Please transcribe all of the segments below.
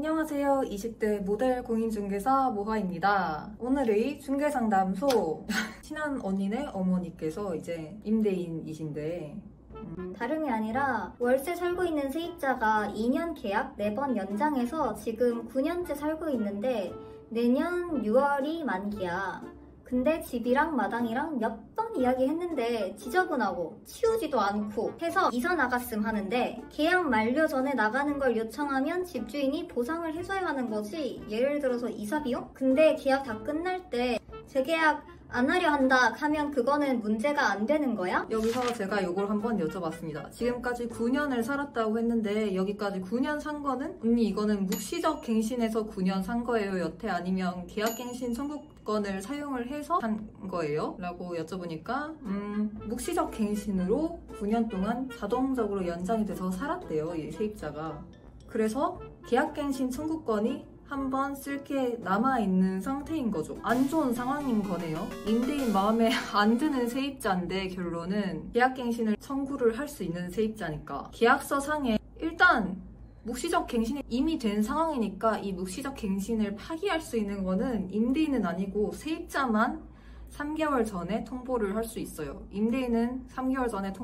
안녕하세요. 20대 모델 공인중개사 모하입니다. 오늘의 중개상담소 친한 언니네 어머니께서 이제 임대인이신데 다름이 아니라 월세 살고 있는 세입자가 2년 계약 4번 연장해서 지금 9년째 살고 있는데 내년 6월이 만기야. 근데 집이랑 마당이랑 몇 번 이야기했는데 지저분하고 치우지도 않고 해서 이사 나갔음 하는데 계약 만료 전에 나가는 걸 요청하면 집주인이 보상을 해줘야 하는 거지. 예를 들어서 이사 비용? 근데 계약 다 끝날 때 재계약 안 하려 한다 하면 그거는 문제가 안 되는 거야? 여기서 제가 이걸 한번 여쭤봤습니다. 지금까지 9년을 살았다고 했는데 여기까지 9년 산 거는? 언니 이거는 묵시적 갱신해서 9년 산 거예요? 여태 아니면 계약갱신 청구권을 사용을 해서 산 거예요? 라고 여쭤보니까 묵시적 갱신으로 9년 동안 자동적으로 연장이 돼서 살았대요. 이 세입자가. 그래서 계약갱신 청구권이 한번 쓸게 남아있는 상태인 거죠. 안 좋은 상황인 거네요. 임대인 마음에 안 드는 세입자인데 결론은 계약갱신을 청구를 할 수 있는 세입자니까 계약서 상에 일단 묵시적 갱신이 이미 된 상황이니까 이 묵시적 갱신을 파기할 수 있는 거는 임대인은 아니고 세입자만 3개월 전에 통보를 할 수 있어요. 임대인은 3개월 전에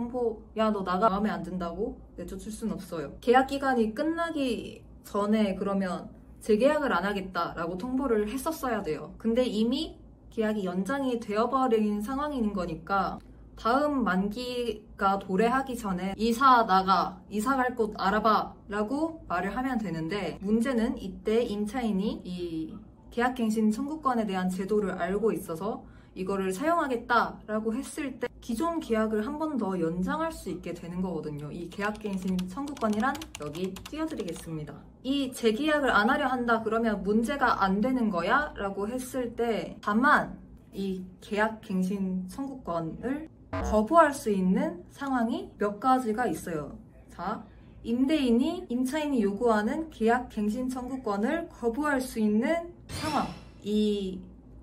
야 너 나가 마음에 안 든다고 내쫓을 순 없어요. 계약 기간이 끝나기 전에 그러면 재계약을 안 하겠다라고 통보를 했었어야 돼요. 근데 이미 계약이 연장이 되어버린 상황인 거니까 다음 만기가 도래하기 전에 이사 갈 곳 알아봐 라고 말을 하면 되는데 문제는 이때 임차인이 이 계약갱신 청구권에 대한 제도를 알고 있어서 이거를 사용하겠다라고 했을 때 기존 계약을 한 번 더 연장할 수 있게 되는 거거든요. 이 계약갱신 청구권이란 여기 띄워드리겠습니다. 이 재계약을 안 하려 한다 그러면 문제가 안 되는 거야? 라고 했을 때 다만 이 계약갱신 청구권을 거부할 수 있는 상황이 몇 가지가 있어요. 자, 임차인이 요구하는 계약갱신 청구권을 거부할 수 있는 상황. 이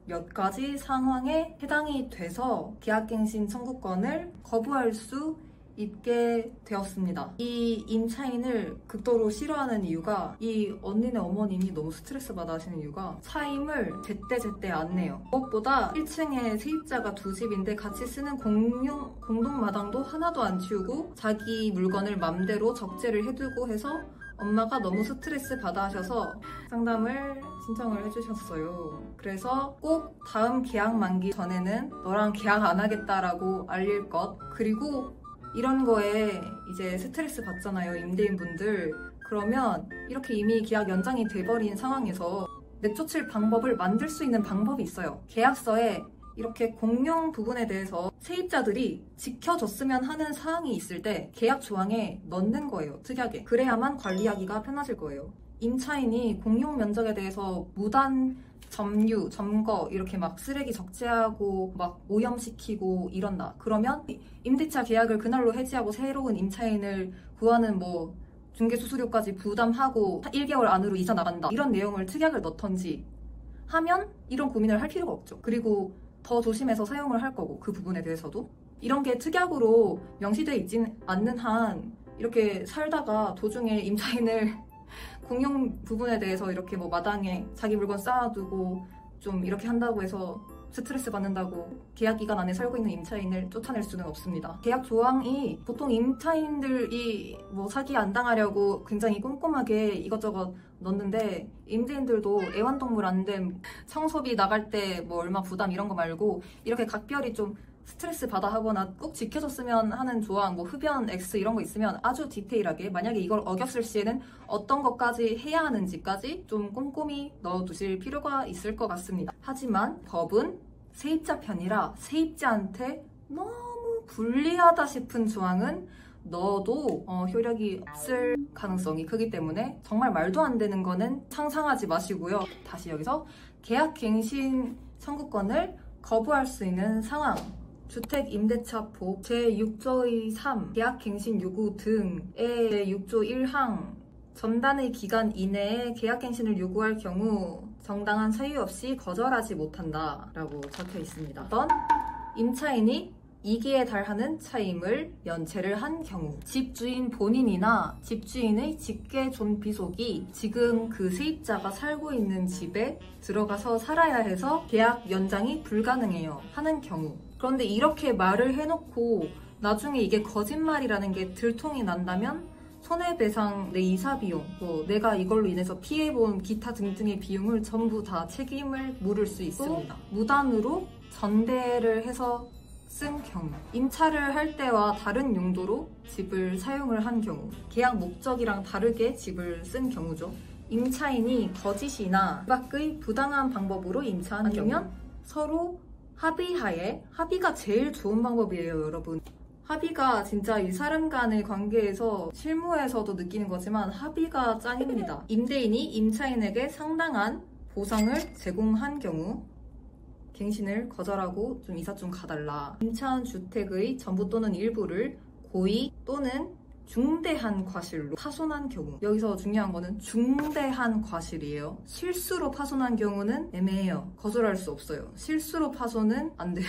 몇 가지 상황에 해당이 돼서 계약갱신 청구권을 거부할 수 있게 되었습니다. 이 임차인을 극도로 싫어하는 이유가 이 언니네 어머님이 너무 스트레스 받아 하시는 이유가 차임을 제때 안 내요. 무엇보다 1층에 세입자가 2집인데 같이 쓰는 공동마당도 하나도 안 치우고 자기 물건을 맘대로 적재를 해두고 해서 엄마가 너무 스트레스 받아 하셔서 상담을 신청을 해주셨어요. 그래서 꼭 다음 계약 만기 전에는 너랑 계약 안 하겠다라고 알릴 것. 그리고 이런 거에 이제 스트레스 받잖아요, 임대인분들. 그러면 이렇게 이미 계약 연장이 돼버린 상황에서 내쫓을 방법을 만들 수 있는 방법이 있어요. 계약서에 이렇게 공용 부분에 대해서 세입자들이 지켜줬으면 하는 사항이 있을 때 계약 조항에 넣는 거예요, 특이하게. 그래야만 관리하기가 편하실 거예요. 임차인이 공용 면적에 대해서 무단 점유, 점거 이렇게 막 쓰레기 적재하고 막 오염시키고 이런다. 그러면 임대차 계약을 그날로 해지하고 새로운 임차인을 구하는 중개수수료까지 부담하고 1개월 안으로 이사 나간다. 이런 내용을 특약을 넣던지 하면 이런 고민을 할 필요가 없죠. 그리고 더 조심해서 사용을 할 거고 그 부분에 대해서도 이런 게 특약으로 명시되어 있진 않는 한 이렇게 살다가 도중에 임차인을 공용 부분에 대해서 이렇게 마당에 자기 물건 쌓아두고 좀 이렇게 한다고 해서 스트레스 받는다고 계약 기간 안에 살고 있는 임차인을 쫓아낼 수는 없습니다. 계약 조항이 보통 임차인들이 사기 안 당하려고 굉장히 꼼꼼하게 이것저것 넣는데 임대인들도 애완동물 안 됨, 청소비 나갈 때 얼마 부담 이런 거 말고 이렇게 각별히 좀 스트레스 받아 하거나 꼭 지켜줬으면 하는 조항, 흡연 X 이런 거 있으면 아주 디테일하게 만약에 이걸 어겼을 시에는 어떤 것까지 해야 하는지까지 좀 꼼꼼히 넣어두실 필요가 있을 것 같습니다. 하지만 법은 세입자 편이라 세입자한테 너무 불리하다 싶은 조항은 넣어도 효력이 없을 가능성이 크기 때문에 정말 말도 안 되는 거는 상상하지 마시고요. 다시 여기서 계약갱신 청구권을 거부할 수 있는 상황, 주택임대차법 제6조의 3, 계약갱신 요구 등의 제6조 1항, 전단의 기간 이내에 계약갱신을 요구할 경우 정당한 사유 없이 거절하지 못한다 라고 적혀 있습니다. 임차인이 2기에 달하는 차임을 연체를 한 경우, 집주인 본인이나 집주인의 직계존비속이 지금 그 세입자가 살고 있는 집에 들어가서 살아야 해서 계약 연장이 불가능해요 하는 경우. 그런데 이렇게 말을 해놓고 나중에 이게 거짓말이라는 게 들통이 난다면 손해배상, 내 이사비용, 또 내가 이걸로 인해서 피해본 기타 등등의 비용을 전부 다 책임을 물을 수 있습니다. 무단으로 전대를 해서 쓴 경우, 임차를 할 때와 다른 용도로 집을 사용을 한 경우, 계약 목적이랑 다르게 집을 쓴 경우죠. 임차인이 거짓이나 밖의 부당한 방법으로 임차한 아니면 서로 합의하에, 합의가 제일 좋은 방법이에요, 여러분. 합의가 진짜 이 사람 간의 관계에서 실무에서도 느끼는 거지만 합의가 짱입니다. 임대인이 임차인에게 상당한 보상을 제공한 경우, 갱신을 거절하고 좀 이사 좀 가달라. 임차한 주택의 전부 또는 일부를 고의 또는 중대한 과실로 파손한 경우. 여기서 중요한 거는 중대한 과실이에요. 실수로 파손한 경우는 애매해요. 거절할 수 없어요. 실수로 파손은 안 돼요.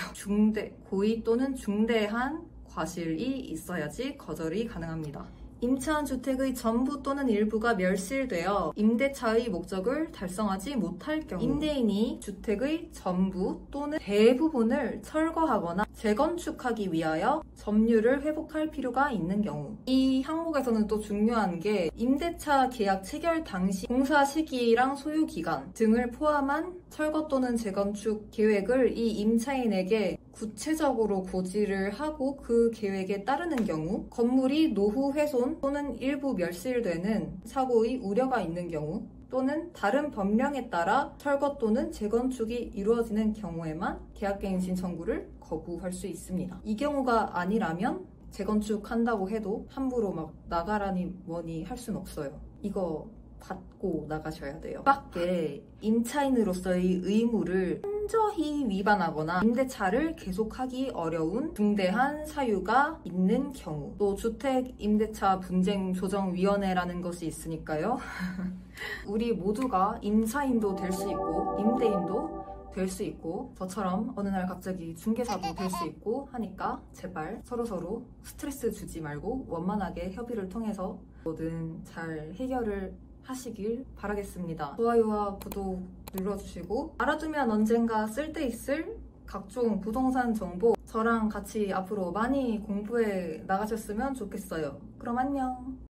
고의 또는 중대한 과실이 있어야지 거절이 가능합니다. 임차한 주택의 전부 또는 일부가 멸실되어 임대차의 목적을 달성하지 못할 경우, 임대인이 주택의 전부 또는 대부분을 철거하거나 재건축하기 위하여 점유를 회복할 필요가 있는 경우. 이 항목에서는 또 중요한 게 임대차 계약 체결 당시 공사 시기랑 소요 기간 등을 포함한 철거 또는 재건축 계획을 이 임차인에게 구체적으로 고지를 하고 그 계획에 따르는 경우, 건물이 노후 훼손 또는 일부 멸실되는 사고의 우려가 있는 경우, 또는 다른 법령에 따라 철거 또는 재건축이 이루어지는 경우에만 계약갱신 청구를 거부할 수 있습니다. 이 경우가 아니라면 재건축한다고 해도 함부로 막 나가라니 뭐니 할 순 없어요. 이거 받고 나가셔야 돼요. 밖에 임차인으로서의 의무를 현저히 위반하거나 임대차를 계속하기 어려운 중대한 사유가 있는 경우, 또 주택 임대차 분쟁 조정위원회라는 것이 있으니까요. 우리 모두가 임차인도 될 수 있고 임대인도 될 수 있고 저처럼 어느 날 갑자기 중개사도 될 수 있고 하니까 제발 서로서로 스트레스 주지 말고 원만하게 협의를 통해서 뭐든 잘 해결을 하시길 바라겠습니다. 좋아요와 구독 눌러주시고 알아두면 언젠가 쓸데있을 각종 부동산 정보 저랑 같이 앞으로 많이 공부해 나가셨으면 좋겠어요. 그럼 안녕.